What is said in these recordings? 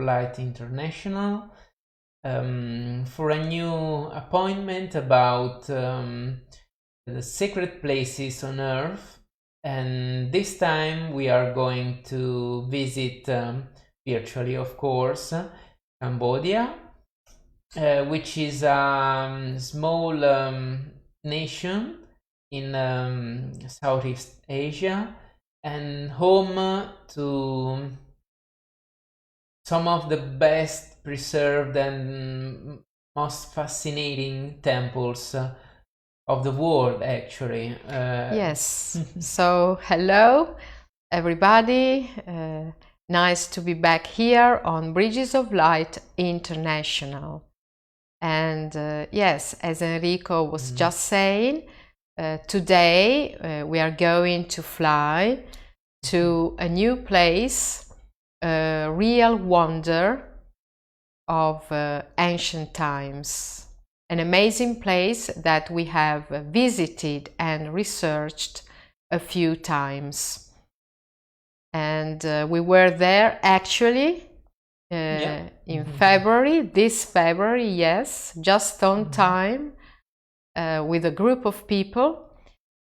Light International for a new appointment about the sacred places on Earth. And this time we are going to visit, virtually of course, Cambodia, which is a small nation in Southeast Asia and home to some of the best preserved and most fascinating temples of the world, actually. Yes. So, hello, everybody. Nice to be back here on Bridges of Light International. And yes, as Enrico was just saying, today we are going to fly to a new place, a real wonder of ancient times. An amazing place that we have visited and researched a few times. And we were there actually in February, this February, yes, just on time, with a group of people.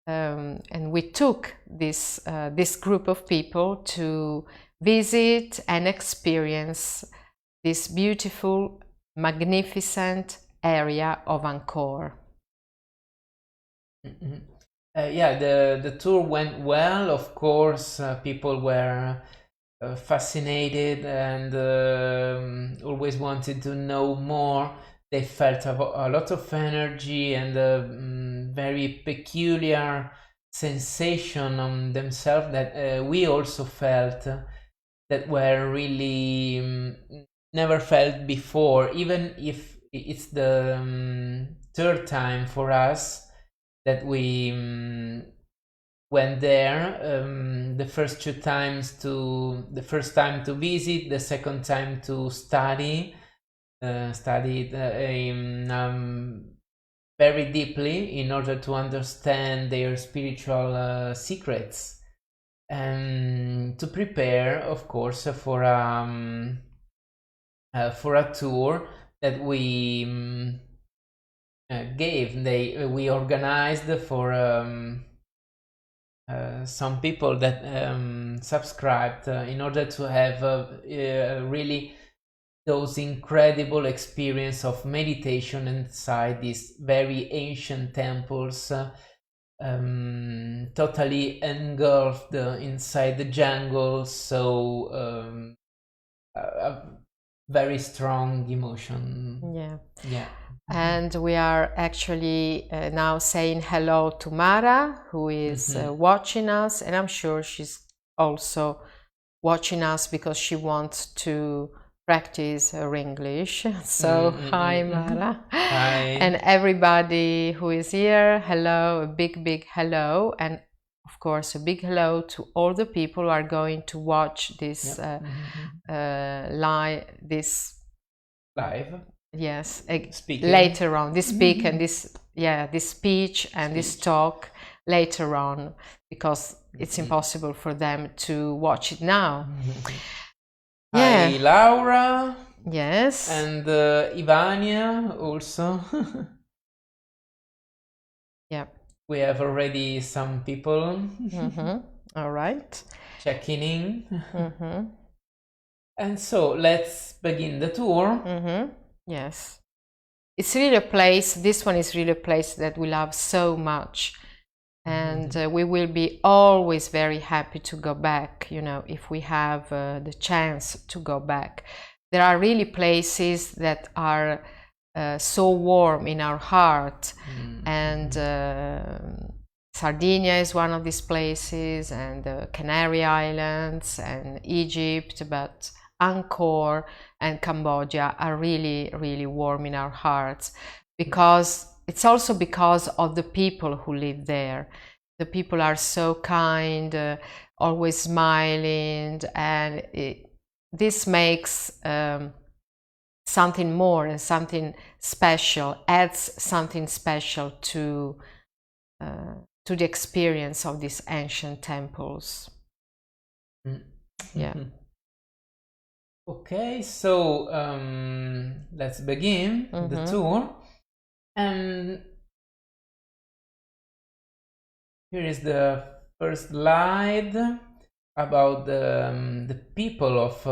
And we took this group of people to visit and experience this beautiful, magnificent area of Angkor. Yeah, the tour went well. Of course, people were fascinated and always wanted to know more. They felt a lot of energy and a very peculiar sensation on themselves that we also felt, that were really never felt before, even if it's the third time for us that we went there. The first time to visit, the second time to study very deeply in order to understand their spiritual secrets, and to prepare, of course, for a tour that we we organized for some people that subscribed in order to have really those incredible experience of meditation inside these very ancient temples, totally engulfed inside the jungle. So a very strong emotion. Yeah. And we are actually now saying hello to Mara, who is watching us, and I'm sure she's also watching us because she wants to practice her English. So hi, Mara. Hi. And everybody who is here, hello, a big hello, and of course a big hello to all the people who are going to watch this live. Yes, later on, this speak and this speech and this talk later on, because it's impossible for them to watch it now. Hi, Laura. Yes. And Ivania also. Yeah. We have already some people. All right. Checking in. And so let's begin the tour. Yes. It's really a place, this one is really a place that we love so much. And we will be always very happy to go back, you know, if we have the chance to go back. There are really places that are so warm in our heart. And Sardinia is one of these places, and the Canary Islands and Egypt, but Angkor and Cambodia are really warm in our hearts, because it's also because of the people who live there. The people are so kind, always smiling, and this makes something more and something special, adds something special to the experience of these ancient temples. Yeah. Okay, so let's begin the tour. And here is the first slide about the people of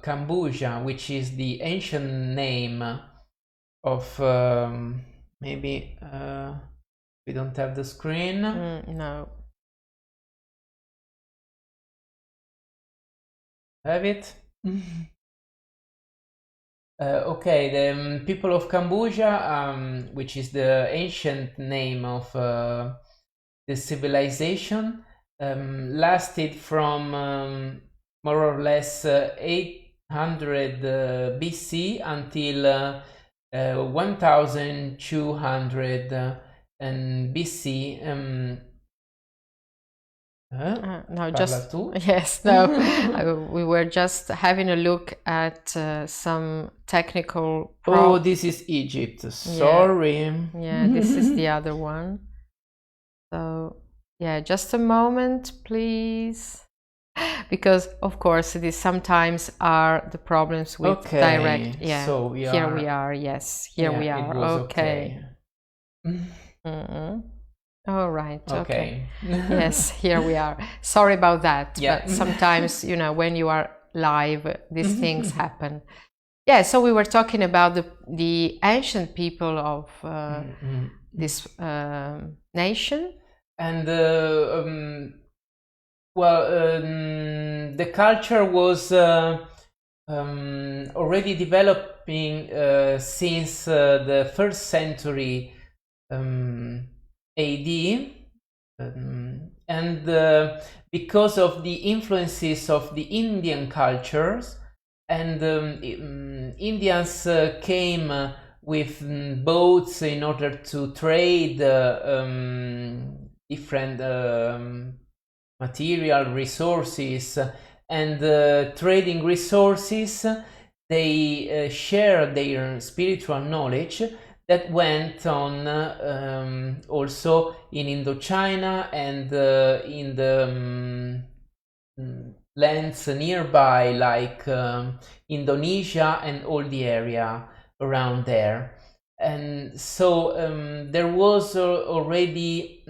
Cambodia, which is the ancient name of maybe we don't have the screen. No. Have it? Okay, the people of Cambodia, which is the ancient name of the civilization, lasted from more or less 800 BC until 1200 BC. No, just tu? yes, no. We were just having a look at some technical. Oh, this is Egypt. Sorry. Yeah, this is the other one. So yeah, just a moment, please. Because of course, it is sometimes are the problems with direct. Yeah. So here we are. Yes, here we are. It was okay. All right. Okay. Yes, here we are. Sorry about that. Yeah. But sometimes, you know, when you are live, these things happen. Yeah. So we were talking about the ancient people of this nation. And the culture was already developing since the 1st century AD, and because of the influences of the Indian cultures, and Indians came with boats in order to trade different material resources, and trading resources, they share their spiritual knowledge that went on also in Indochina and in the lands nearby, like Indonesia and all the area around there. And so there was already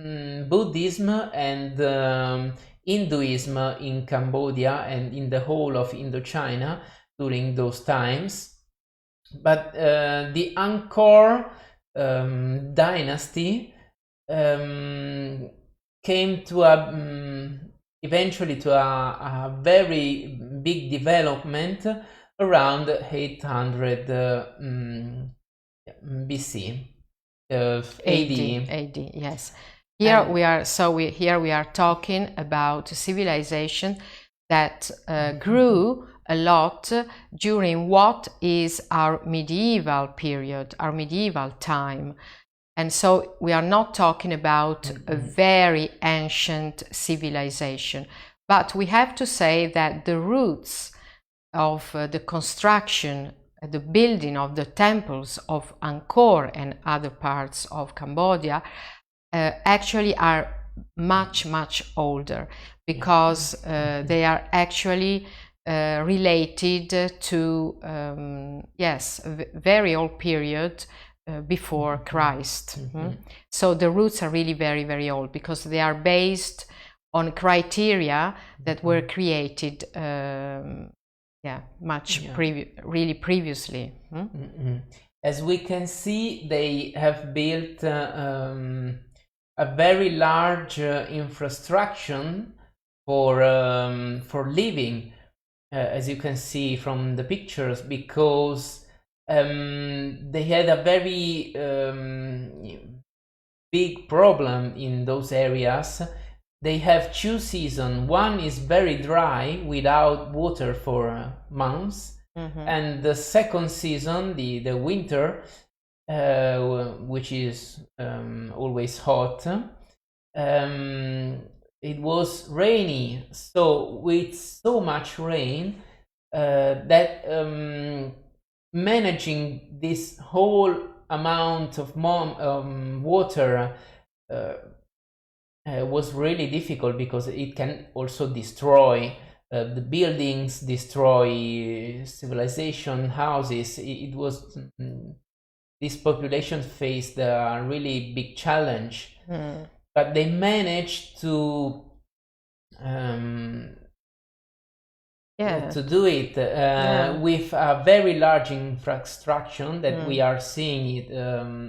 Buddhism and Hinduism in Cambodia and in the whole of Indochina during those times. But the Angkor dynasty came to eventually to a very big development around 800 BC, AD. Yes. Here we are. So here we are talking about a civilization that grew a lot during what is our medieval period, our medieval time. And so we are not talking about a very ancient civilization, but we have to say that the roots of the construction, the building of the temples of Angkor and other parts of Cambodia actually are much, much older, because they are actually related to, yes, a very old period before Christ. So the roots are really very, very old, because they are based on criteria that were created really previously. As we can see, they have built a very large infrastructure for living, as you can see from the pictures, because they had a very big problem in those areas. They have 2 seasons. One is very dry without water for months, and the second season, the winter, which is always hot, it was rainy. So with so much rain that managing this whole amount of water was really difficult, because it can also destroy the buildings destroy civilization, houses. It was this population faced a really big challenge, but they managed to do it with a very large infrastructure that we are seeing it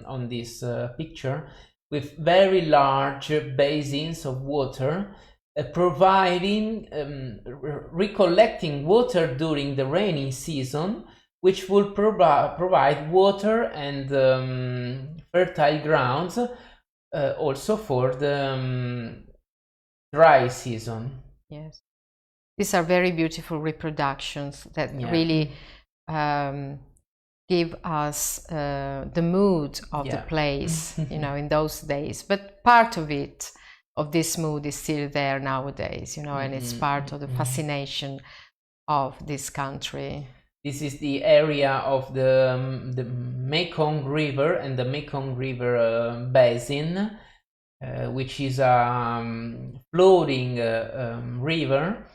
on this picture, with very large basins of water, providing recollecting water during the rainy season, which will provide water and fertile grounds also for the dry season. Yes. These are very beautiful reproductions that really give us the mood of the place, you know, in those days. But part of it, of this mood, is still there nowadays, you know, and it's part of the fascination of this country. This is the area of the Mekong River and the Mekong River basin, which is a floating river,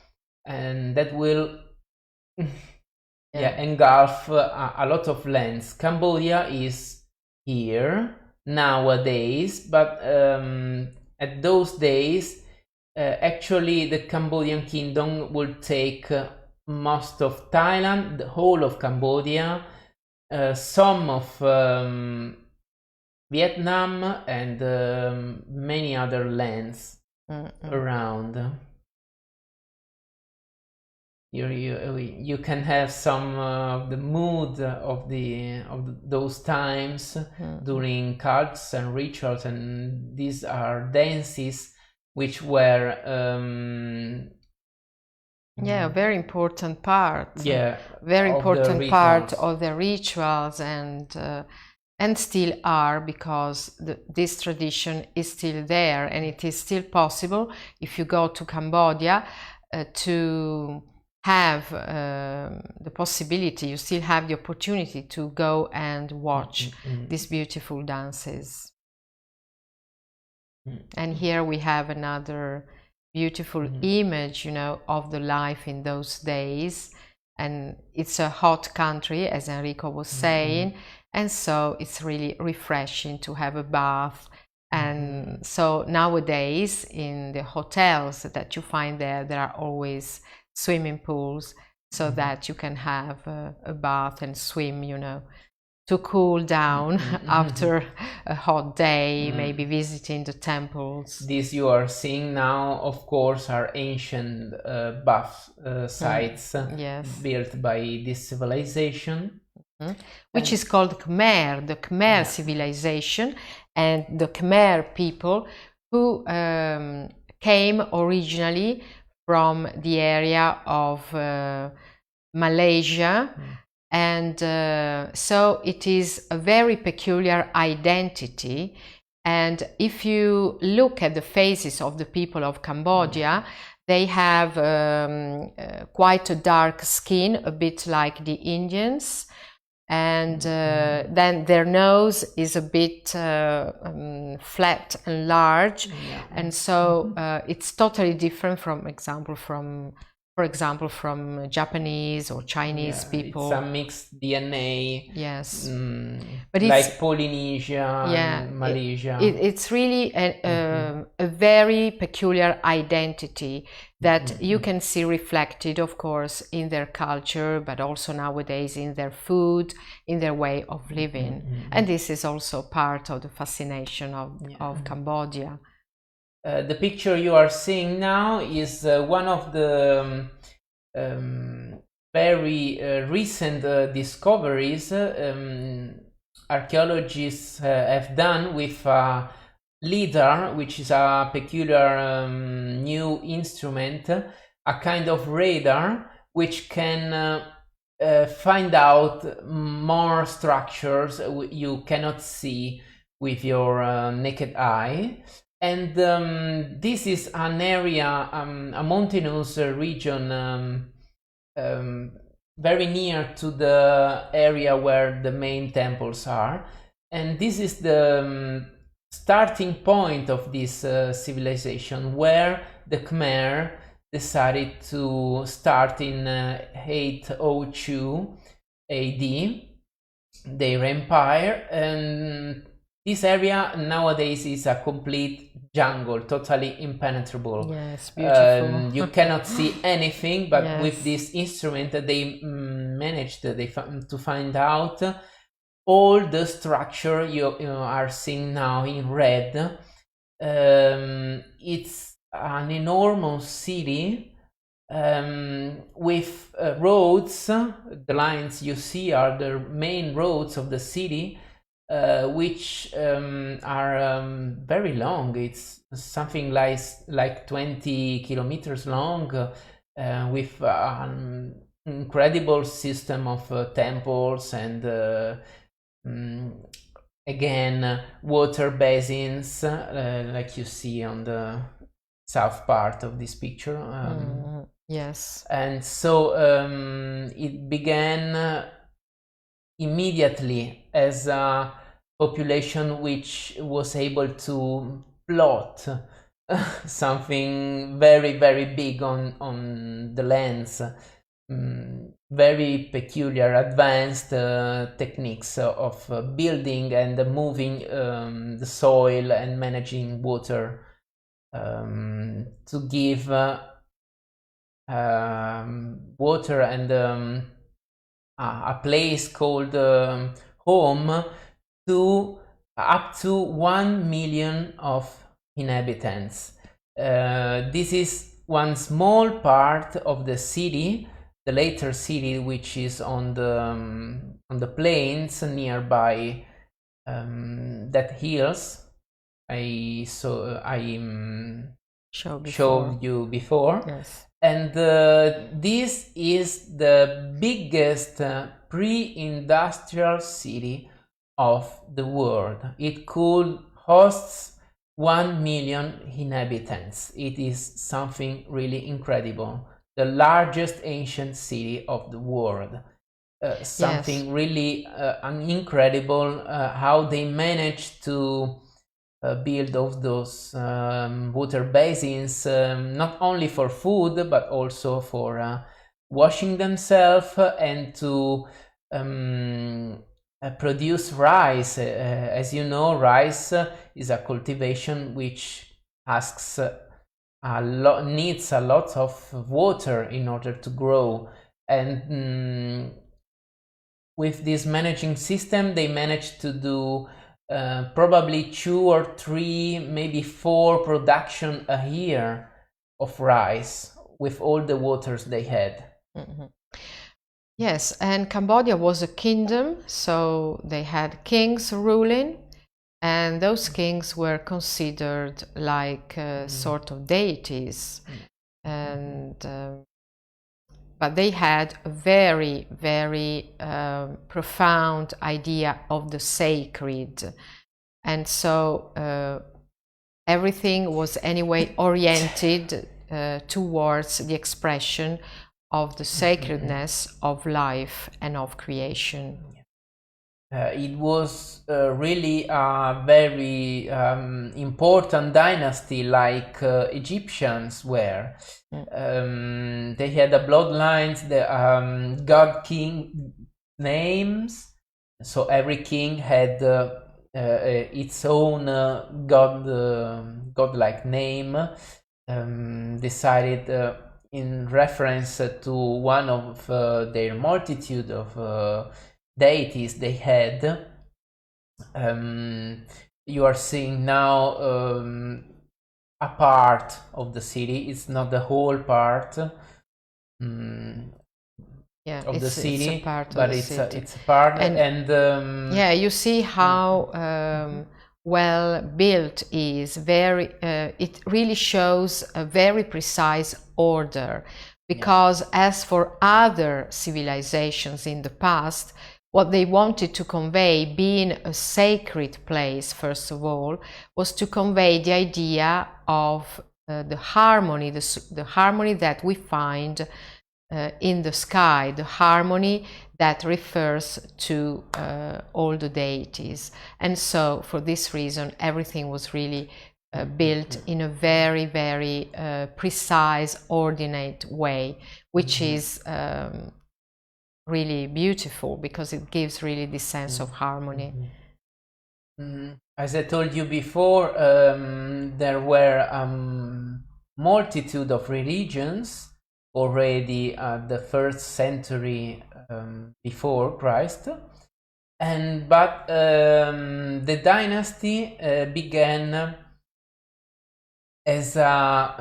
and that will engulf a lot of lands. Cambodia is here nowadays, but at those days, actually the Cambodian kingdom will take most of Thailand, the whole of Cambodia, some of Vietnam, and many other lands around. You can have some of the mood of those times during cults and rituals, and these are dances which were a very important part. Very of important part of the rituals, and still are, because this tradition is still there, and it is still possible, if you go to Cambodia, to have the possibility, you still have the opportunity to go and watch these beautiful dances. And here we have another beautiful image, you know, of the life in those days. And it's a hot country, as Enrico was saying, and so it's really refreshing to have a bath. And so nowadays in the hotels that you find there are always swimming pools, so that you can have a bath and swim, you know, to cool down after a hot day, maybe visiting the temples. These you are seeing now, of course, are ancient bath sites built by this civilization. Which is called Khmer, the Khmer civilization, and the Khmer people who came originally from the area of Malaysia, and so it is a very peculiar identity. And if you look at the faces of the people of Cambodia, they have quite a dark skin, a bit like the Indians, and then their nose is a bit flat and large, and so it's totally different from, for example, from Japanese or Chinese people. It's a mixed DNA. Yes, but it's like Polynesia and Malaysia. It's really a very peculiar identity that you can see reflected, of course, in their culture, but also nowadays in their food, in their way of living. And this is also part of the fascination of Cambodia. The picture you are seeing now is one of the very recent discoveries archaeologists have done with LIDAR, which is a peculiar new instrument, a kind of radar which can find out more structures you cannot see with your naked eye. And this is an area, a mountainous region very near to the area where the main temples are. And this is the starting point of this civilization, where the Khmer, decided to start in 802 AD their empire, and this area nowadays is a complete jungle, totally impenetrable. Yes, beautiful. You cannot see anything, but Yes. with this instrument they managed to find out all the structure you are seeing now in red. It's an enormous city with roads. The lines you see are the main roads of the city, which are very long. It's something like 20 kilometers long, with an incredible system of temples and again water basins, like you see on the south part of this picture. Yes. And so it began immediately as a population which was able to plot something very, very big on the lands. Very peculiar, advanced techniques of building and moving the soil and managing water to give water and a place called home to up to 1 million of inhabitants. This is one small part of the city, the later city, which is on the plains nearby that hills I showed you before. Yes. And this is the biggest pre-industrial city of the world. It could host 1 million inhabitants. It is something really incredible. The largest ancient city of the world. Something really incredible, how they managed to build of those water basins, not only for food but also for washing themselves and to produce rice. As you know, rice is a cultivation which asks needs a lot of water in order to grow, and with this managing system they managed to do probably 2 or 3, maybe 4 production a year of rice with all the waters they had. Yes, and Cambodia was a kingdom, so they had kings ruling, and those kings were considered like sort of deities, and but they had a very, very profound idea of the sacred, and so everything was anyway oriented towards the expression of the sacredness of life and of creation. It was really a very important dynasty, like Egyptians were. They had the bloodlines, the god king names, so every king had its own godlike name, decided in reference to one of their multitude of deities they had. You are seeing now a part of the city. It's not the whole part of the city, but it's a part. And yeah, you see how well built is. Very it really shows a very precise order, because as for other civilizations in the past, what they wanted to convey, being a sacred place, first of all, was to convey the idea of the harmony, the harmony that we find in the sky, the harmony that refers to all the deities. And so for this reason everything was really built in a very, very precise, ordinate way, which is really beautiful because it gives really this sense of harmony. As I told you before, there were multitude of religions already at the first century before Christ, but the dynasty began as a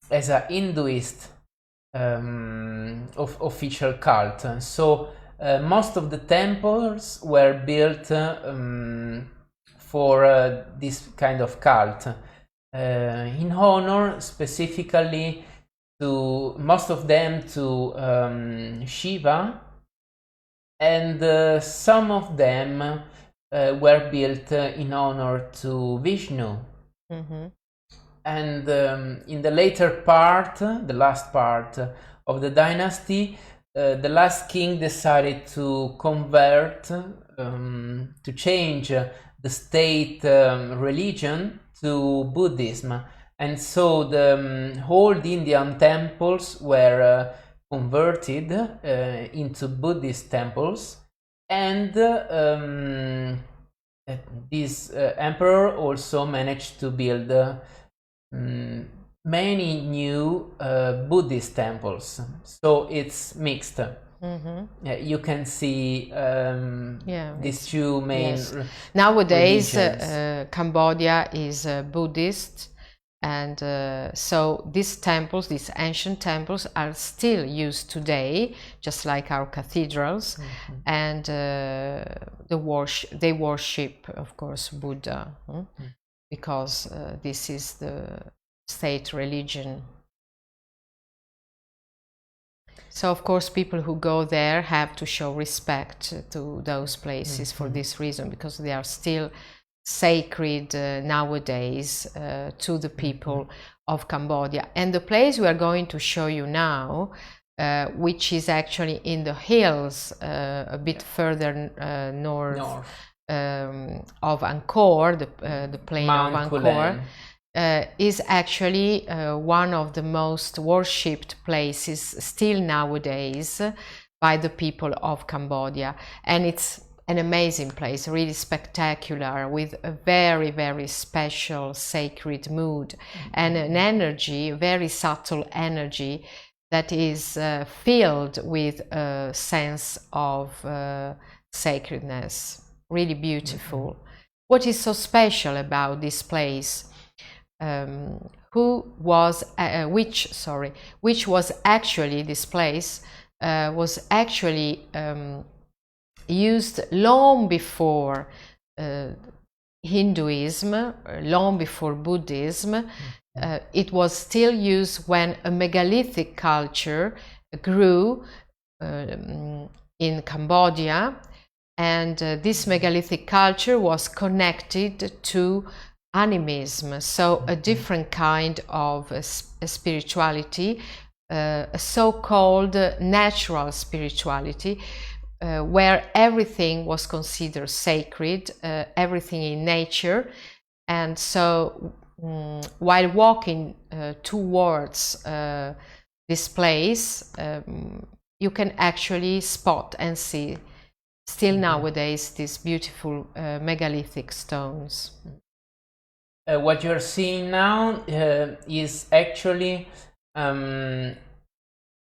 Hinduist official cult. So most of the temples were built for this kind of cult, in honor specifically to most of them to Shiva, and some of them were built in honor to Vishnu. And in the later part, the last part of the dynasty, the last king decided to convert, to change the state religion to Buddhism. And so the old Indian temples were converted into Buddhist temples, and this emperor also managed to build many new Buddhist temples. So it's mixed. You can see these two main nowadays Cambodia is Buddhist, and so these temples, these ancient temples, are still used today, just like our cathedrals, and they worship, of course, Buddha, because this is the state religion. So of course people who go there have to show respect to those places for this reason, because they are still sacred nowadays to the people of Cambodia. And the place we are going to show you now, which is actually in the hills a bit further north. Of Angkor, the plain Mount of Angkor, Kulen. Is actually one of the most worshipped places still nowadays by the people of Cambodia. And it's an amazing place, really spectacular, with a very, very special sacred mood and an energy, a very subtle energy that is filled with a sense of sacredness. Really beautiful. What is so special about this place? Which was actually, this place was actually used long before Hinduism, long before Buddhism. It was still used when a megalithic culture grew in Cambodia. And this megalithic culture was connected to animism, so a different kind of spirituality, a so-called natural spirituality, where everything was considered sacred, everything in nature. And so while walking towards this place, you can actually spot and see still nowadays these beautiful megalithic stones. What you're seeing now is actually a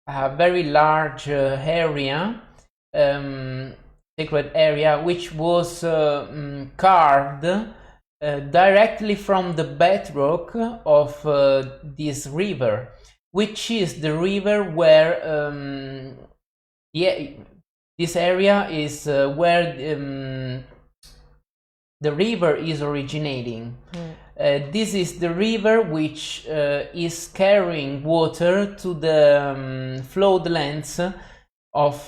very large area, sacred area, which was carved directly from the bedrock of this river, which is the river where this area is where the river is originating. This is the river which is carrying water to the floodlands of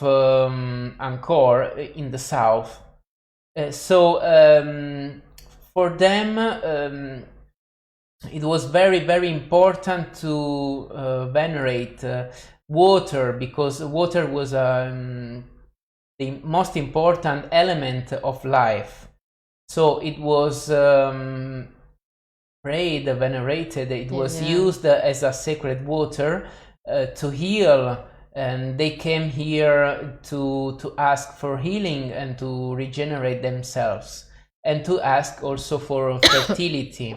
Angkor in the south. So for them it was very, very important to venerate water, because water was the most important element of life. So it was prayed, venerated. It was used as a sacred water to heal, and they came here to ask for healing and to regenerate themselves, and to ask also for fertility.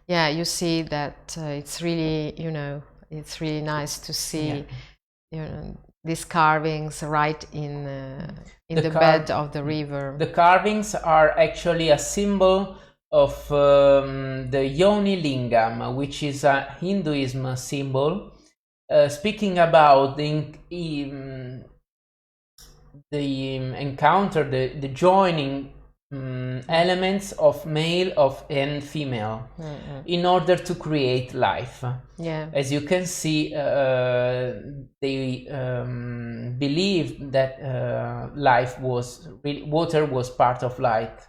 Yeah, you see that it's really, it's really nice to see, these carvings right in the bed of the river. The carvings are actually a symbol of the Yoni Lingam, which is a Hinduism symbol, speaking about the encounter, the joining elements of male and female in order to create life. Yeah. As you can see, they believed that water was part of life,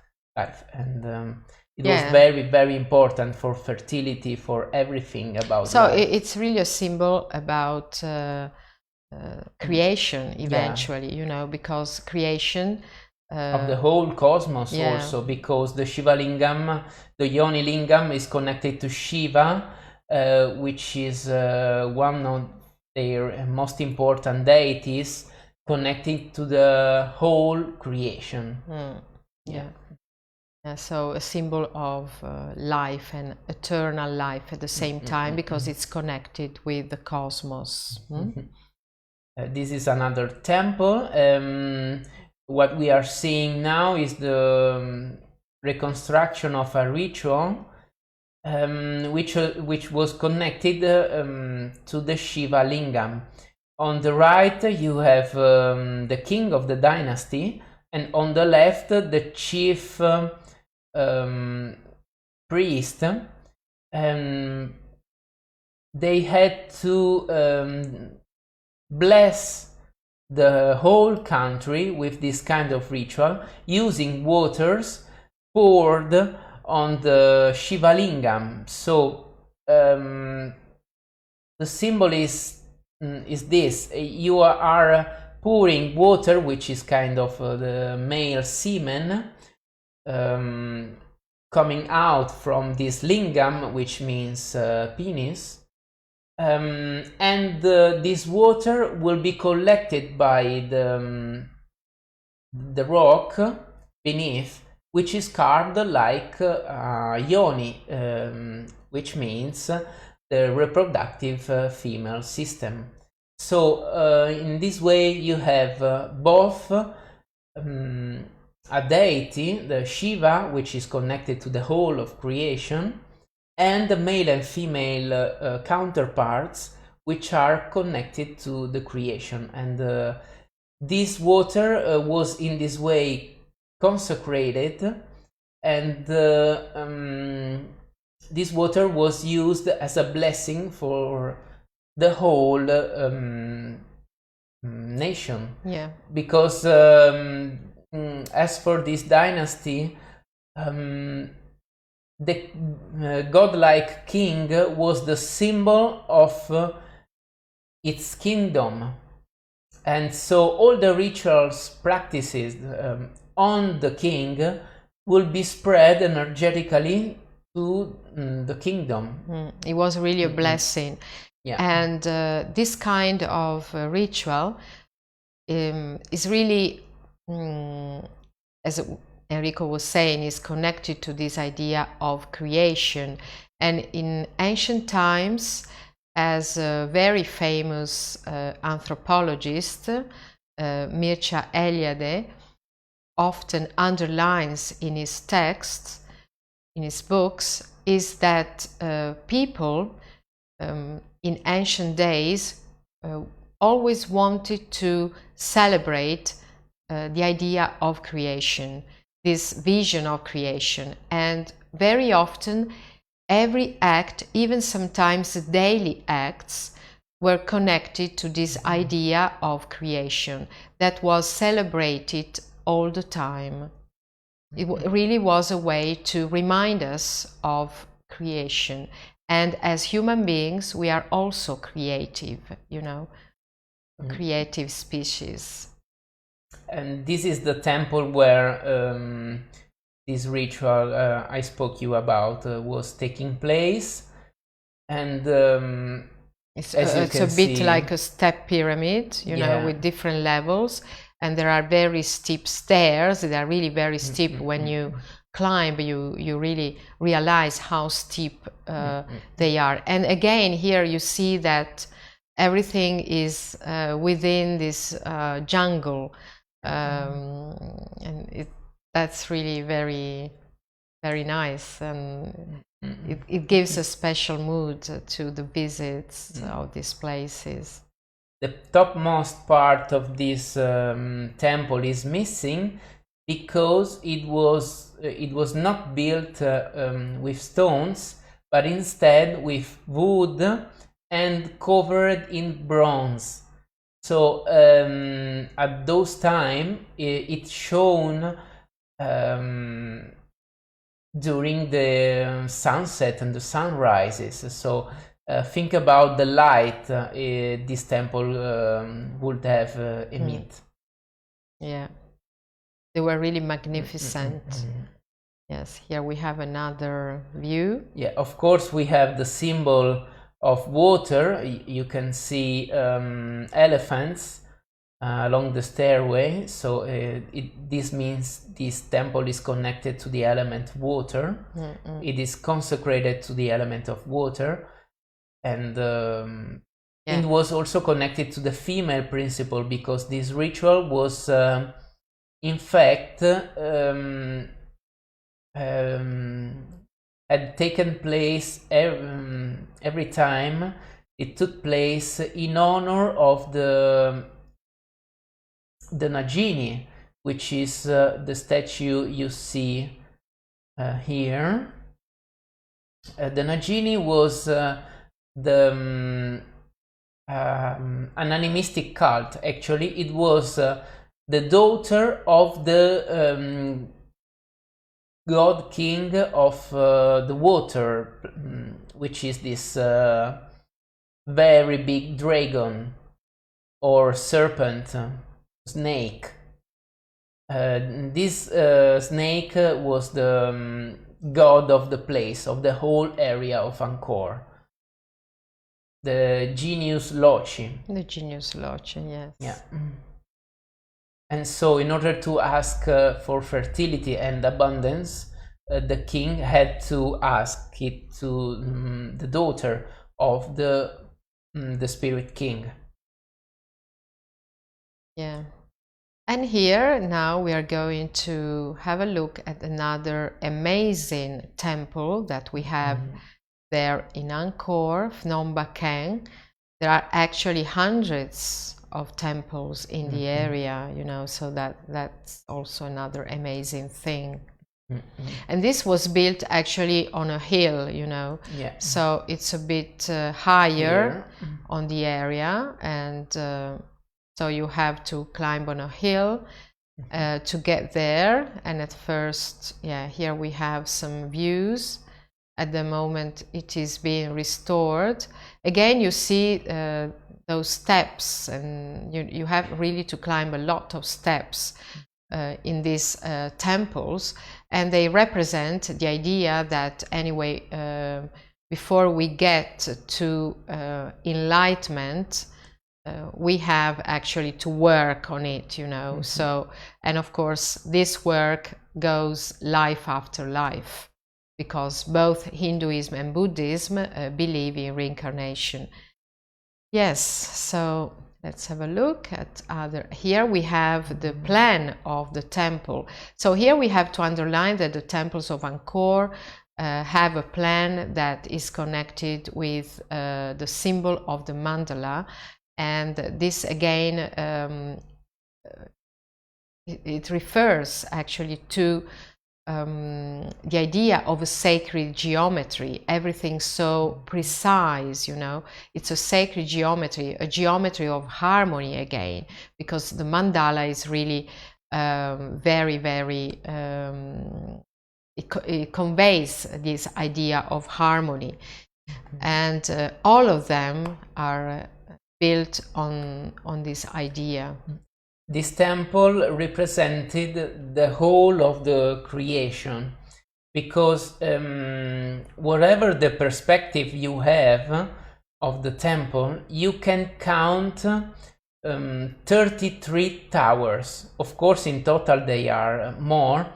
and it was very, very important for fertility, for everything about life. It's really a symbol about creation eventually, because creation of the whole cosmos, also because the Shiva Lingam, the Yoni Lingam, is connected to Shiva, which is one of their most important deities, connected to the whole creation. So a symbol of life and eternal life at the same time, because it's connected with the cosmos. This is another temple. What we are seeing now is the reconstruction of a ritual which was connected to the Shiva Lingam. On the right you have the king of the dynasty, and on the left the chief priest. They had to bless the whole country with this kind of ritual, using waters poured on the Shiva Lingam. So the symbol is this: you are pouring water, which is kind of the male semen, coming out from this lingam, which means penis. And this water will be collected by the rock beneath, which is carved like yoni, which means the reproductive female system. So in this way you have both a deity, the Shiva, which is connected to the whole of creation, and the male and female counterparts, which are connected to the creation. And this water was in this way consecrated, and this water was used as a blessing for the whole nation. Yeah. Because as for this dynasty, the godlike king was the symbol of its kingdom, and so all the rituals practices on the king will be spread energetically to the kingdom. It was really a blessing. Yeah. And this kind of ritual is really, as Enrico was saying, is connected to this idea of creation. And in ancient times, as a very famous anthropologist, Mircea Eliade, often underlines in his texts, in his books, is that people in ancient days always wanted to celebrate the idea of creation, this vision of creation, and very often every act, even sometimes daily acts, were connected to this idea of creation that was celebrated all the time. It really was a way to remind us of creation. And as human beings, we are also creative, a creative species. And this is the temple where this ritual I spoke you about was taking place. And it's as you a can bit see, like a step pyramid, you know, yeah, with different levels, and there are very steep stairs. They are really very steep. When you climb, you really realize how steep they are. And again, here you see that everything is within this jungle, and that's really very, very nice, and it gives a special mood to the visits of these places. The topmost part of this temple is missing because it was not built with stones, but instead with wood and covered in bronze. So at those time it's shown during the sunset and the sunrises. So think about the light this temple would have emit. Yeah, they were really magnificent. Yes, here we have another view. Yeah, of course we have the symbol of water. You can see elephants along the stairway, so this means this temple is connected to the element water. It is consecrated to the element of water, and it was also connected to the female principle, because this ritual was in fact had taken place every time it took place in honor of the Nagini, which is the statue you see here. The Nagini was an animistic cult. Actually, it was the daughter of the god king of the water, which is this very big dragon or serpent, snake. This snake was the god of the place, of the whole area of Angkor. The Genius Loci. The Genius Loci, yes. Yeah. And so in order to ask for fertility and abundance, the king had to ask it to the daughter of the spirit king. Yeah. And here now we are going to have a look at another amazing temple that we have there in Angkor, Phnom Bakheng. There are actually hundreds of temples in the area, you know, so that's also another amazing thing. And this was built actually on a hill, you know, so it's a bit higher on the area, and so you have to climb on a hill to get there. And at first, here we have some views. At the moment it is being restored. Again, you see those steps, and you have really to climb a lot of steps in these temples, and they represent the idea that anyway, before we get to enlightenment, we have actually to work on it, you know. So, and of course this work goes life after life, because both Hinduism and Buddhism believe in reincarnation. Yes, so let's have a look at other. Here we have the plan of the temple. So here we have to underline that the temples of Angkor have a plan that is connected with the symbol of the mandala. And this again, it refers actually to the idea of a sacred geometry, everything so precise, you know. It's a sacred geometry, a geometry of harmony again, because the mandala is really very, very, it conveys this idea of harmony. And all of them are built on this idea. this temple represented the whole of the creation, because whatever the perspective you have of the temple, you can count 33 towers. Of course, in total they are more,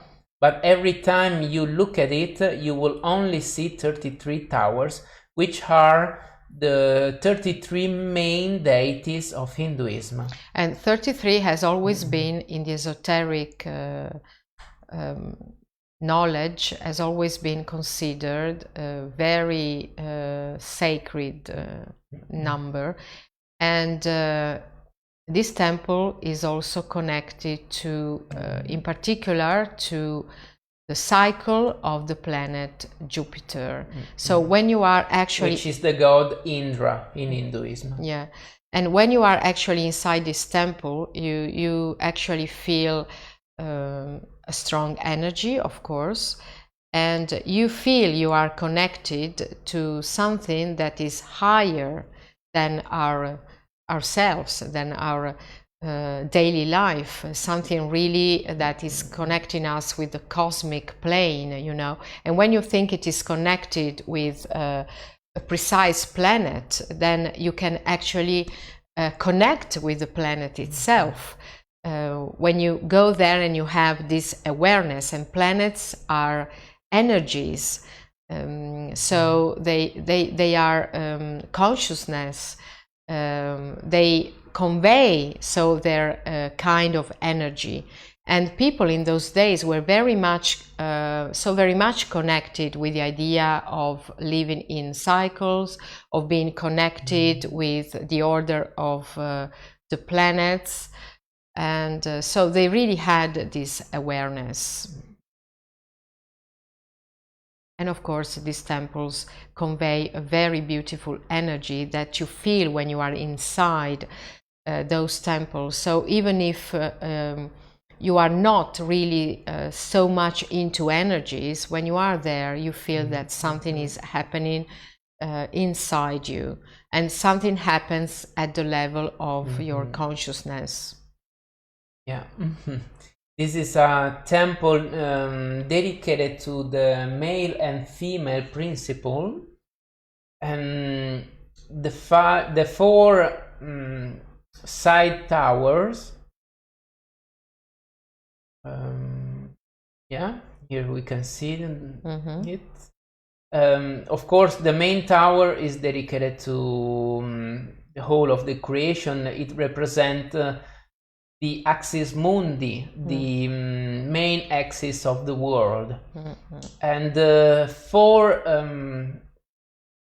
but every time you look at it, you will only see 33 towers, which are the 33 main deities of Hinduism. And 33 has always been, in the esoteric knowledge, has always been considered a very sacred number. And this temple is also connected to, in particular, to the cycle of the planet Jupiter. So when you are actually... Which is the god Indra in Hinduism. Yeah. And when you are actually inside this temple, you actually feel a strong energy, of course, and you feel you are connected to something that is higher than ourselves, than our daily life, something really that is connecting us with the cosmic plane, you know. And when you think it is connected with a precise planet, then you can actually connect with the planet itself. When you go there and you have this awareness, and planets are energies, so they are consciousness. They convey, so their kind of energy. And people in those days were very much connected with the idea of living in cycles, of being connected with the order of the planets, and so they really had this awareness. And of course, these temples convey a very beautiful energy that you feel when you are inside those temples. So even if you are not really so much into energies, when you are there, you feel that something is happening inside you, and something happens at the level of your consciousness. Yeah. This is a temple dedicated to the male and female principle, and the four side towers. Yeah, here we can see it. Of course, the main tower is dedicated to the whole of the creation. It represents the axis mundi, the main axis of the world. And the four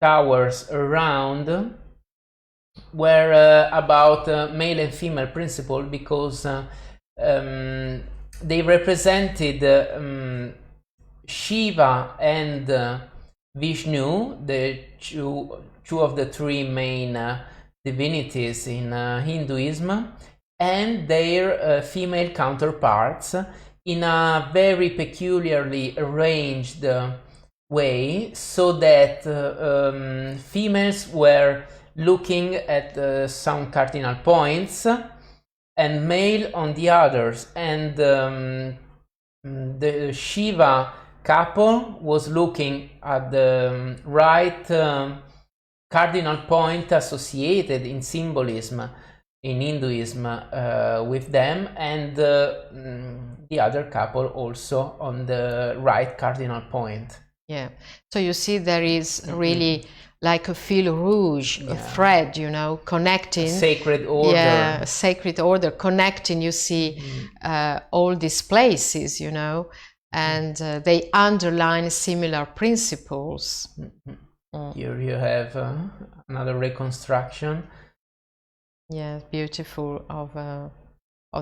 towers around were about male and female principle, because they represented Shiva and Vishnu, the two of the three main divinities in Hinduism, and their female counterparts in a very peculiarly arranged way, so that females were looking at some cardinal points, and male on the others, and the Shiva couple was looking at the right cardinal point associated in symbolism in Hinduism with them, and the other couple also on the right cardinal point. Yeah, so you see there is really like a fil rouge, a thread, you know, connecting. A sacred order. Yeah, a sacred order, connecting, you see, all these places, you know, and they underline similar principles. Here you have another reconstruction. Yeah, beautiful, of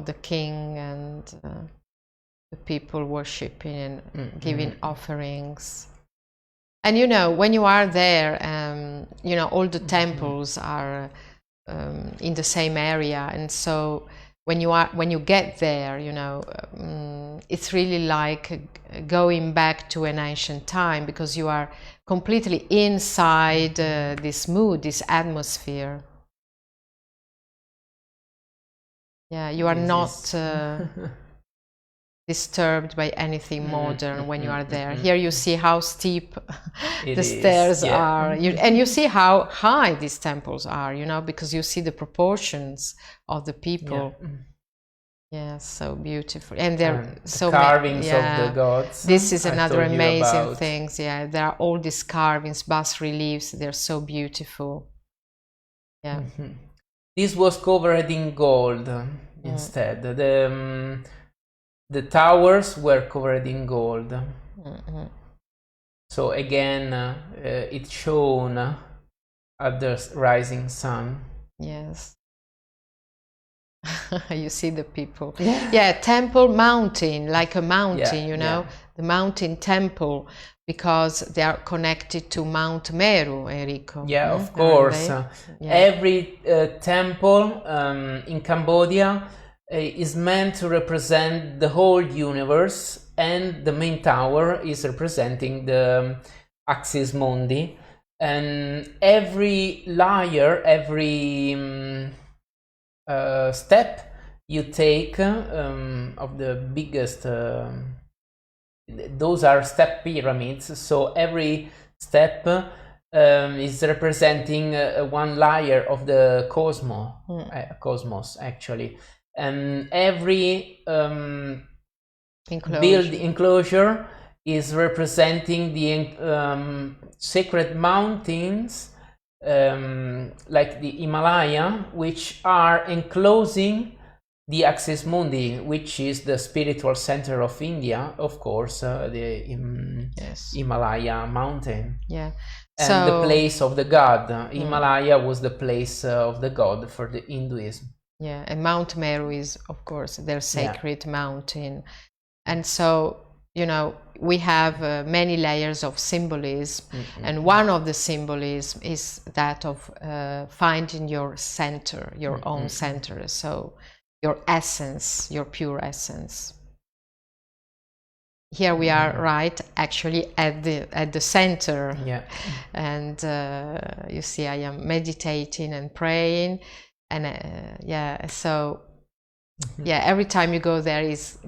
the king and the people worshipping and giving offerings. And you know, when you are there, you know, all the temples are in the same area, and so when you get there, you know, it's really like going back to an ancient time, because you are completely inside this mood, this atmosphere. Yeah, you are not disturbed by anything modern when you are there. Here you see how steep the stairs are, and you see how high these temples are, you know, because you see the proportions of the people. Yeah, so beautiful. And there are so carvings many, of the gods. This is another amazing thing. Yeah, there are all these carvings, bas reliefs. They're so beautiful. Yeah. This was covered in gold instead. The towers were covered in gold. So again, it's shown at the rising sun. Yes. You see the people. Yeah, temple mountain, like a mountain, you know, the mountain temple, because they are connected to Mount Meru, Enrico. Yeah, of course. Every temple in Cambodia is meant to represent the whole universe, and the main tower is representing the Axis Mundi. And every layer, every step you take of the biggest, those are step pyramids, so every step is representing one layer of the cosmos actually, and every enclosure is representing the sacred mountains, like the Himalaya, which are enclosing the Axis Mundi, which is the spiritual center of India, of course, the Himalaya mountain. Yeah. And the place of the god. Himalaya was the place of the god for the Hinduism. Yeah, and Mount Meru is, of course, their sacred mountain. And so, you know, we have many layers of symbolism, and one of the symbolism is that of finding your center, your own center, so your essence, your pure essence. Here we are, right, actually at the center. And you see, I am meditating and praying, and so every time you go there is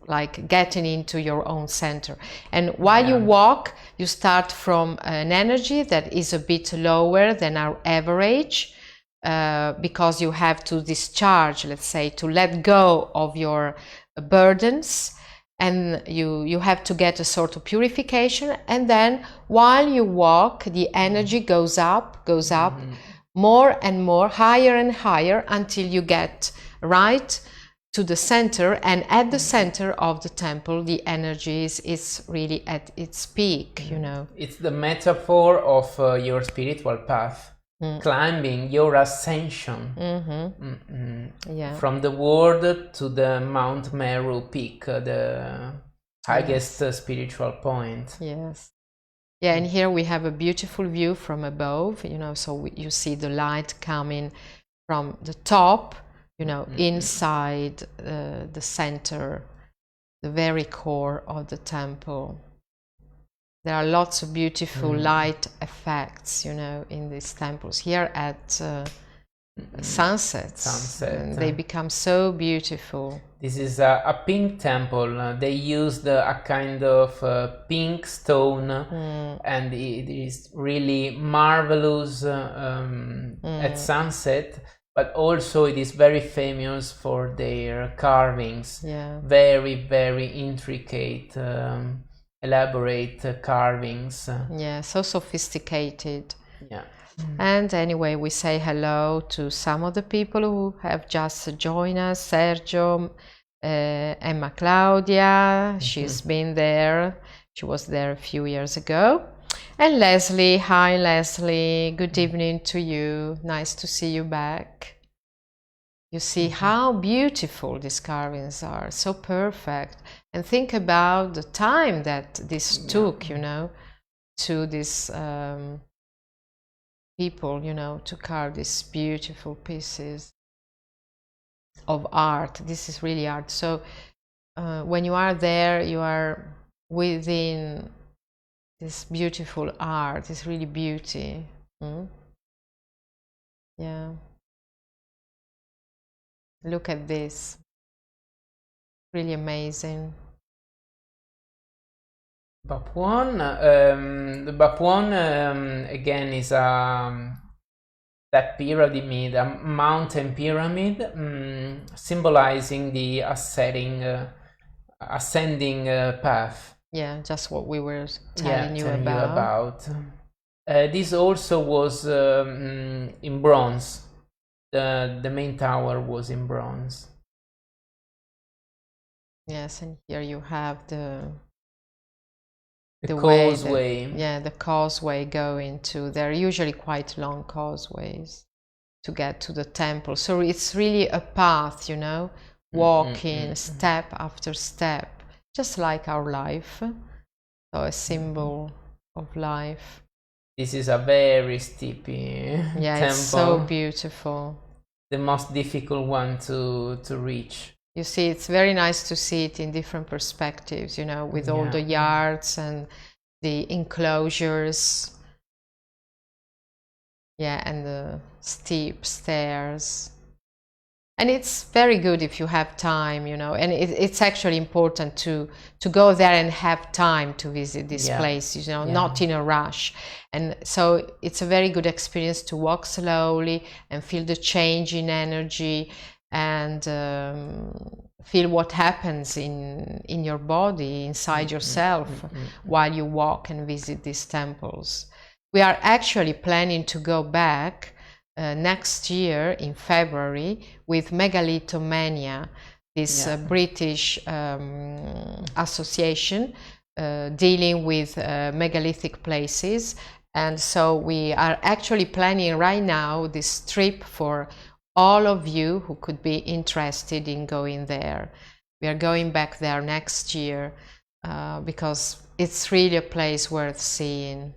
like getting into your own center. And while you walk, you start from an energy that is a bit lower than our average, because you have to discharge, let's say, to let go of your burdens, and you have to get a sort of purification. And then while you walk, the energy goes up more and more, higher and higher, until you get right to the center. And at the center of the temple, the energy is really at its peak, you know. It's the metaphor of your spiritual path, climbing your ascension from the world to the Mount Meru peak, the highest spiritual point. Yes. Yeah, and here we have a beautiful view from above, you know, so you see the light coming from the top, you know, inside the center, the very core of the temple. There are lots of beautiful light effects, you know, in these temples. Here at sunsets, and they become so beautiful. This is a pink temple. They used a kind of pink stone, and it is really marvelous at sunset. But also it is very famous for their carvings. Very, very intricate, elaborate carvings. Yeah, so sophisticated. And anyway, we say hello to some of the people who have just joined us. Sergio, Emma Claudia, she's been there. She was there a few years ago. And Leslie, hi Leslie, good evening to you. Nice to see you back. You see how beautiful these carvings are, so perfect. And think about the time that this took, you know, to this people, you know, to carve these beautiful pieces of art. This is really art. So when you are there, you are within this beautiful art. It's really beauty. Yeah. Look at this. Really amazing. Bapwon, the Bapwon again is that pyramid, a mountain pyramid, symbolizing the ascending path. Yeah, just what we were telling you telling about. you about. This also was in bronze. The main tower was in bronze. Yes, and here you have the causeway. The causeway going to. They're usually quite long causeways to get to the temple. So it's really a path, you know, walking step after step, just like our life. So a symbol of life. This is a very steep temple. It's so beautiful. The most difficult one to reach. You see, it's very nice to see it in different perspectives, you know, with all the yards and the enclosures. Yeah, and the steep stairs. And it's very good if you have time, you know, and it's actually important to go there and have time to visit these places, you know, not in a rush. And so it's a very good experience to walk slowly and feel the change in energy and feel what happens in your body, inside yourself, while you walk and visit these temples. We are actually planning to go back next year in February with Megalithomania, this British association dealing with megalithic places. And so we are actually planning right now this trip for all of you who could be interested in going there. We are going back there next year because it's really a place worth seeing.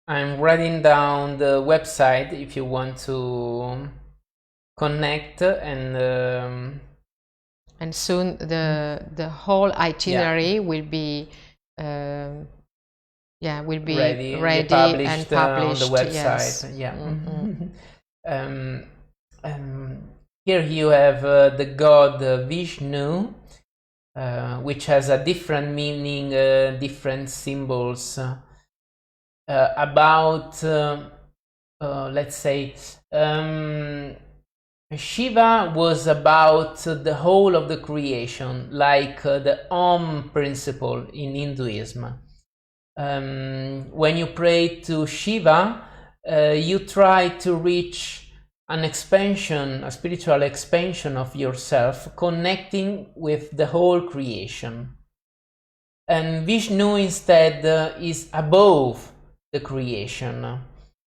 I'm writing down the website if you want to connect, and soon the whole itinerary will be ready and published on the website. Here you have the god Vishnu, which has a different meaning, different symbols. About let's say Shiva was about the whole of the creation, like the Om principle in Hinduism. When you pray to Shiva, you try to reach an expansion, a spiritual expansion of yourself, connecting with the whole creation. And Vishnu instead is above the creation.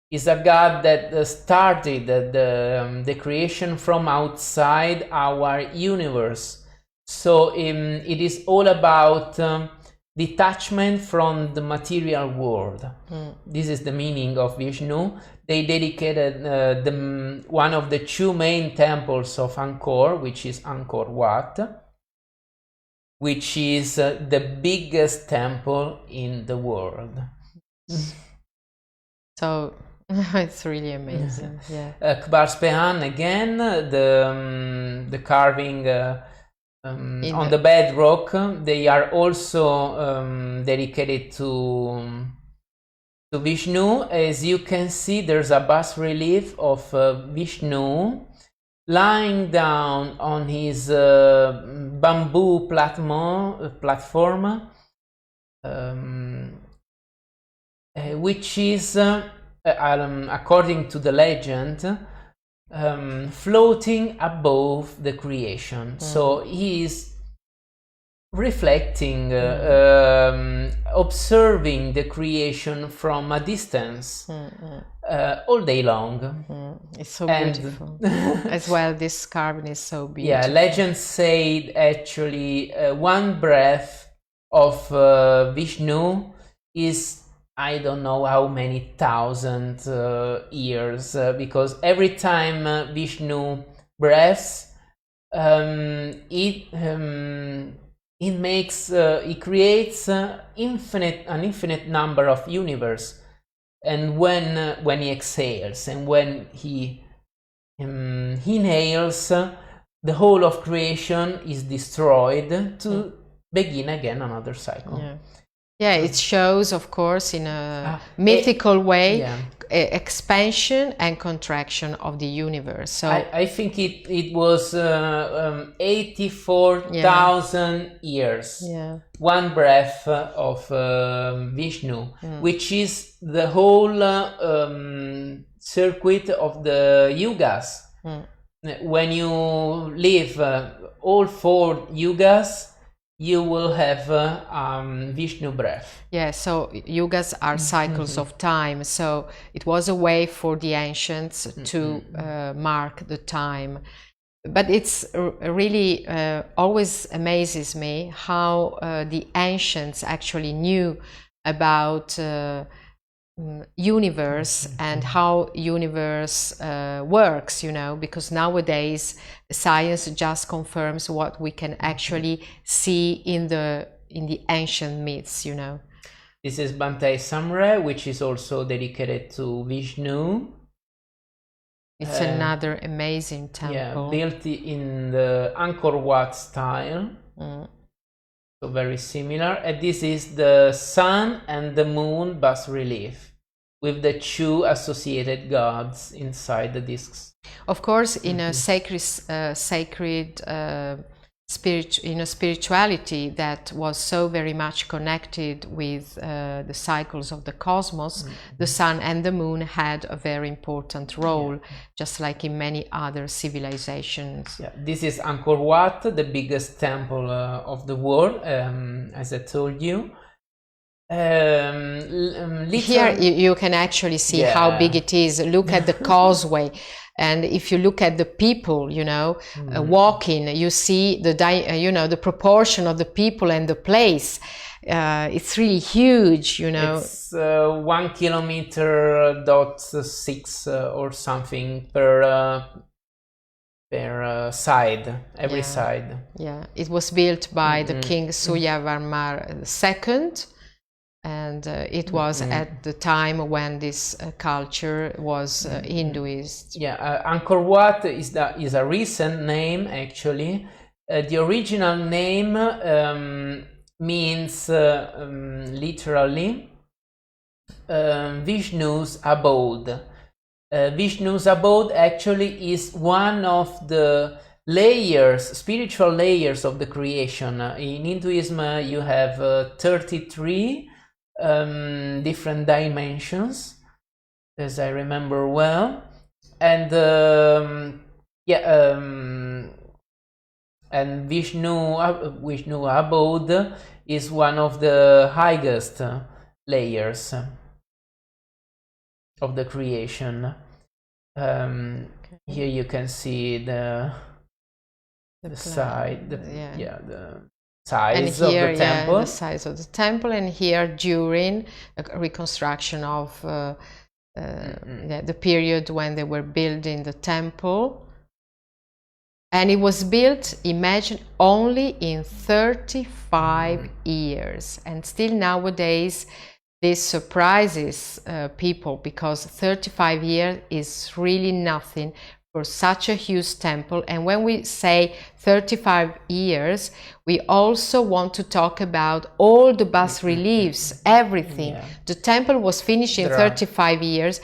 Is a god that started the creation from outside our universe. So it is all about detachment from the material world. This is the meaning of Vishnu. They dedicated one of the two main temples of Angkor, which is Angkor Wat, which is the biggest temple in the world. So it's really amazing. Kbar Spehan again, the carving on the bedrock. They are also dedicated to Vishnu. As you can see, there's a bas relief of Vishnu lying down on his bamboo platform, which is, according to the legend, floating above the creation. So he is reflecting, observing the creation from a distance all day long. It's so beautiful. As well, this carving is so beautiful. Legends say actually one breath of Vishnu is, I don't know how many thousand years, because every time Vishnu breathes, it creates an infinite number of universe. And when he exhales and when he he nails the whole of creation is destroyed to begin again another cycle. Yeah, it shows, of course, in a mythical way, expansion and contraction of the universe. So I think it was 84,000 years. One breath of Vishnu, which is the whole circuit of the yugas. When you live all 4 yugas, you will have Vishnu breath. Yeah, so yugas are cycles of time. So it was a way for the ancients to mark the time. But it's really always amazes me how the ancients actually knew about universe and how universe works, you know, because nowadays science just confirms what we can actually see in the ancient myths, you know. This is Bantai Samre, which is also dedicated to Vishnu. It's another amazing temple. Yeah, built in the Angkor Wat style. So very similar. And this is the sun and the moon bas relief with the 2 associated gods inside the discs. Of course, in a sacred spirituality that was so very much connected with the cycles of the cosmos, the sun and the moon had a very important role, just like in many other civilizations. Yeah, this is Angkor Wat, the biggest temple of the world, as I told you. Here you can actually see how big it is. Look at the causeway. And if you look at the people, you know, walking, you see the proportion of the people and the place. It's really huge, you know. It's 1 kilometer dot 6 or something per side, every side. Yeah, it was built by the King Suryavarman II. And it was at the time when this culture was Hinduist. Yeah, Angkor Wat is a recent name, actually. The original name means literally Vishnu's abode. Vishnu's abode actually is one of the spiritual layers of the creation. In Hinduism, you have 33 different dimensions, as I remember well, and and Vishnu abode is one of the highest layers of the creation. Here you can see the side, the size of the temple. The size of the temple, and here during a reconstruction of the period when they were building the temple. And it was built, imagine, only in 35 years. And still nowadays, this surprises people, because 35 years is really nothing for such a huge temple. And when we say 35 years, we also want to talk about all the bas reliefs, everything. The temple was finished in 35 years.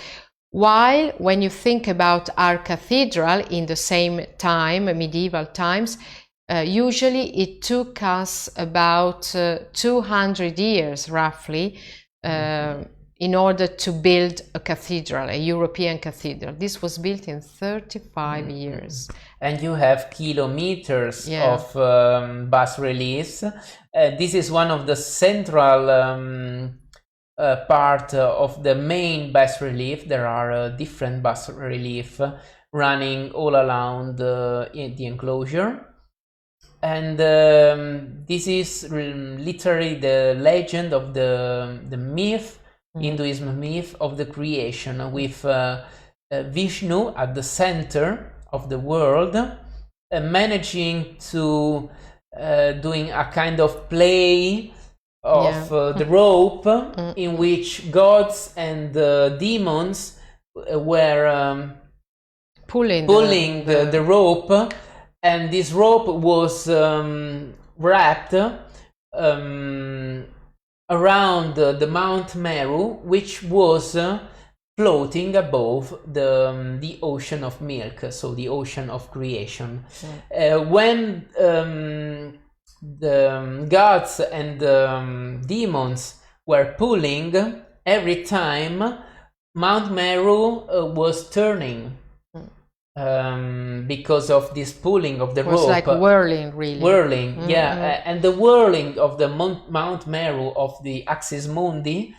While when you think about our cathedral in the same time, medieval times, usually it took us about 200 years roughly in order to build a cathedral, a European cathedral. This was built in 35 years. And you have kilometers of bas reliefs. This is one of the central part of the main bas relief. There are different bas relief running all around the enclosure. And this is literally the legend of the myth, Hinduism myth of the creation, with Vishnu at the center of the world, managing to doing a kind of play of the rope in which gods and demons were pulling the rope, and this rope was wrapped around the Mount Meru, which was floating above the ocean of milk, so the ocean of creation. When the gods and demons were pulling, every time Mount Meru was turning. Because of this pulling of the rope. It was like whirling, really. Whirling, yeah. And the whirling of the Mount Meru of the Axis Mundi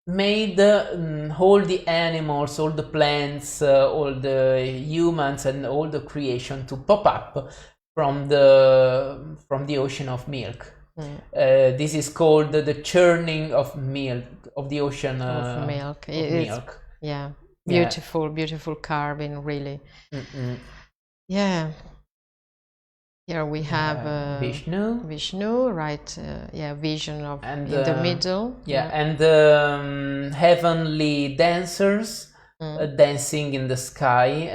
made all the animals, all the plants, all the humans and all the creation to pop up from the ocean of milk. This is called the churning of milk, of the ocean of milk. Yeah. Beautiful, beautiful carving, really. Yeah. Here we have Vishnu, right? Vision of in the middle. And heavenly dancers dancing in the sky,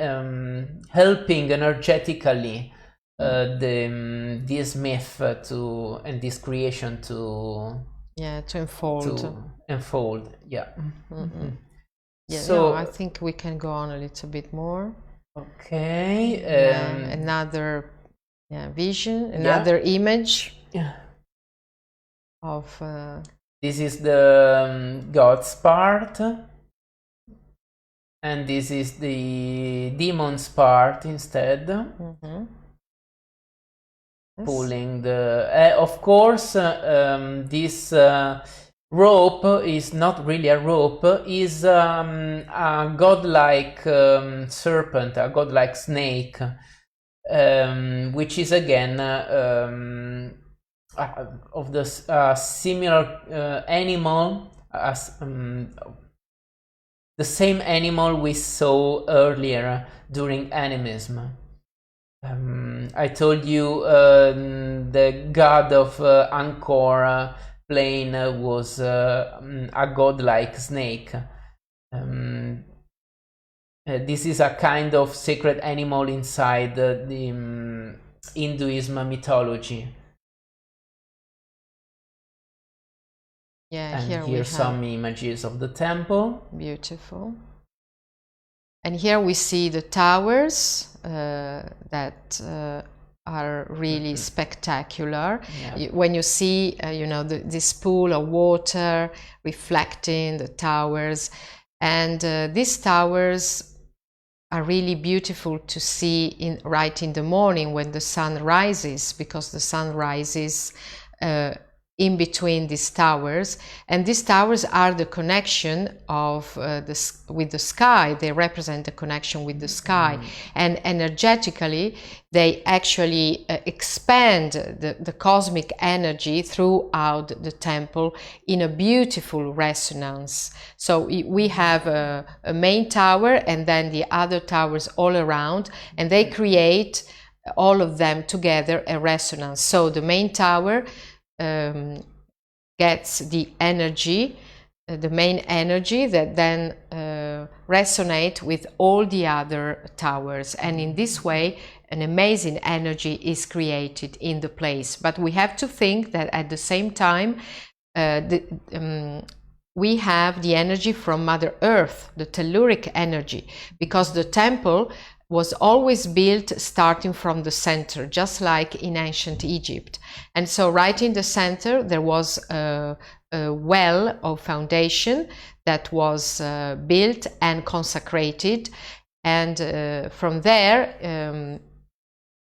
helping energetically this myth and this creation to unfold. Yeah. Yeah, so I think we can go on a little bit more. Okay. Another vision, another image of. This is the God's part, and this is the demon's part instead. Pulling the. Of course, this. Rope is not really a rope, is a godlike serpent, a godlike snake, which is again of the similar animal as the same animal we saw earlier during animism. I told you the god of Angkor Plain was a godlike snake. This is a kind of sacred animal inside the Hinduism mythology. Yeah, and here some images of the temple. Beautiful. And here we see the towers that are really spectacular. When you see, this pool of water reflecting the towers, and these towers are really beautiful to see right in the morning when the sun rises, because the sun rises in between these towers, and these towers are the connection of with the sky. They represent the connection with the sky, and energetically they actually expand the cosmic energy throughout the temple in a beautiful resonance. So we have a main tower and then the other towers all around, and they create, all of them together, a resonance. So the main tower gets the energy, the main energy that then resonate with all the other towers, and in this way an amazing energy is created in the place. But we have to think that at the same time we have the energy from Mother Earth, the telluric energy, because the temple was always built starting from the center, just like in ancient Egypt. And so right in the center there was a well of foundation that was built and consecrated, and from there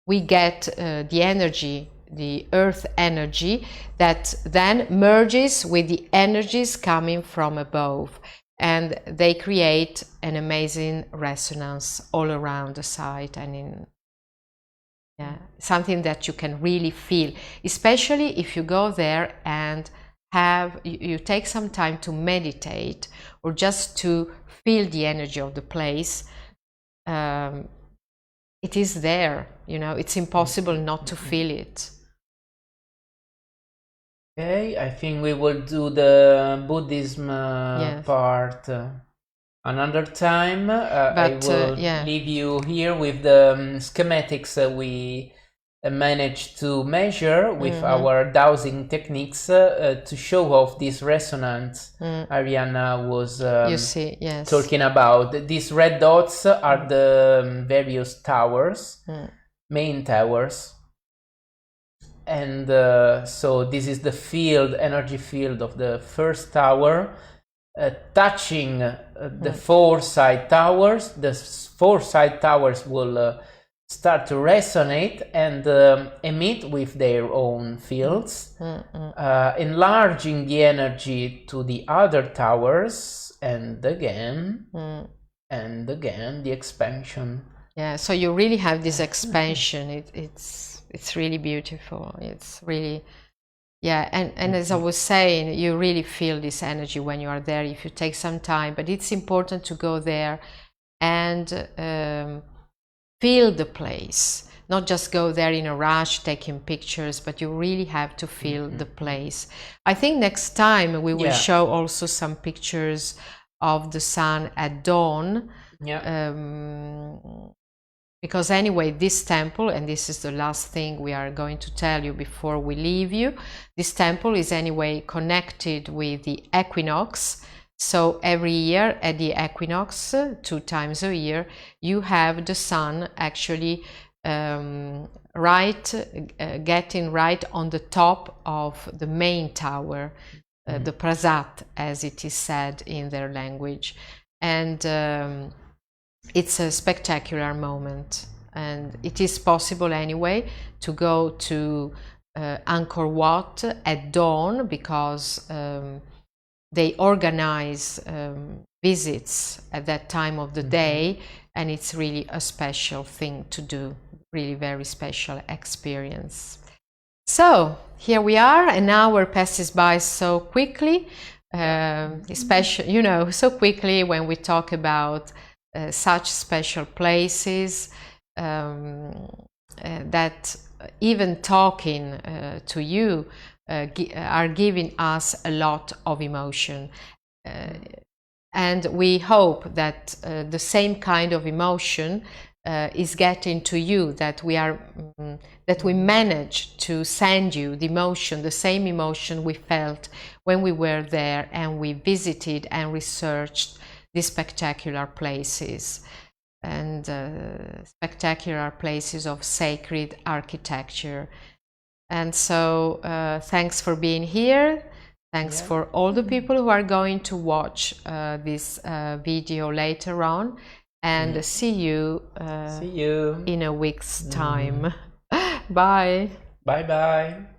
we get the energy, the earth energy, that then merges with the energies coming from above, and they create an amazing resonance all around the site, and something that you can really feel, especially if you go there and you take some time to meditate or just to feel the energy of the place. It is there, it's impossible not to feel it. Okay, I think we will do the Buddhism part another time. I will leave you here with the schematics we managed to measure with our dowsing techniques to show off this resonance Arianna was talking about. These red dots are the various towers, main towers. And so this is the field, energy field of the first tower, touching the four side towers. The four side towers will start to resonate and emit with their own fields, enlarging the energy to the other towers, and again the expansion. Yeah, so you really have this expansion. It's really beautiful. It's really, yeah, and as I was saying, you really feel this energy when you are there if you take some time. But it's important to go there and feel the place, not just go there in a rush taking pictures, but you really have to feel the place. I think next time we will show also some pictures of the sun at dawn. Because anyway, this temple, and this is the last thing we are going to tell you before we leave you, this temple is anyway connected with the equinox. So every year at the equinox, 2 times a year, you have the sun actually getting right on the top of the main tower, the prasat, as it is said in their language. And it's a spectacular moment, and it is possible anyway to go to Angkor Wat at dawn, because they organize visits at that time of the day, and it's really a special thing to do, really very special experience. So here we are, an hour passes by so quickly, especially, you know, so quickly when we talk about such special places, that even talking to you are giving us a lot of emotion, and we hope that the same kind of emotion is getting to you, that we manage to send you the emotion, the same emotion we felt when we were there and we visited and researched these spectacular places, and spectacular places of sacred architecture. And so thanks for being here. Thanks for all the people who are going to watch this video later on, and see you in a week's time. Bye. Bye bye.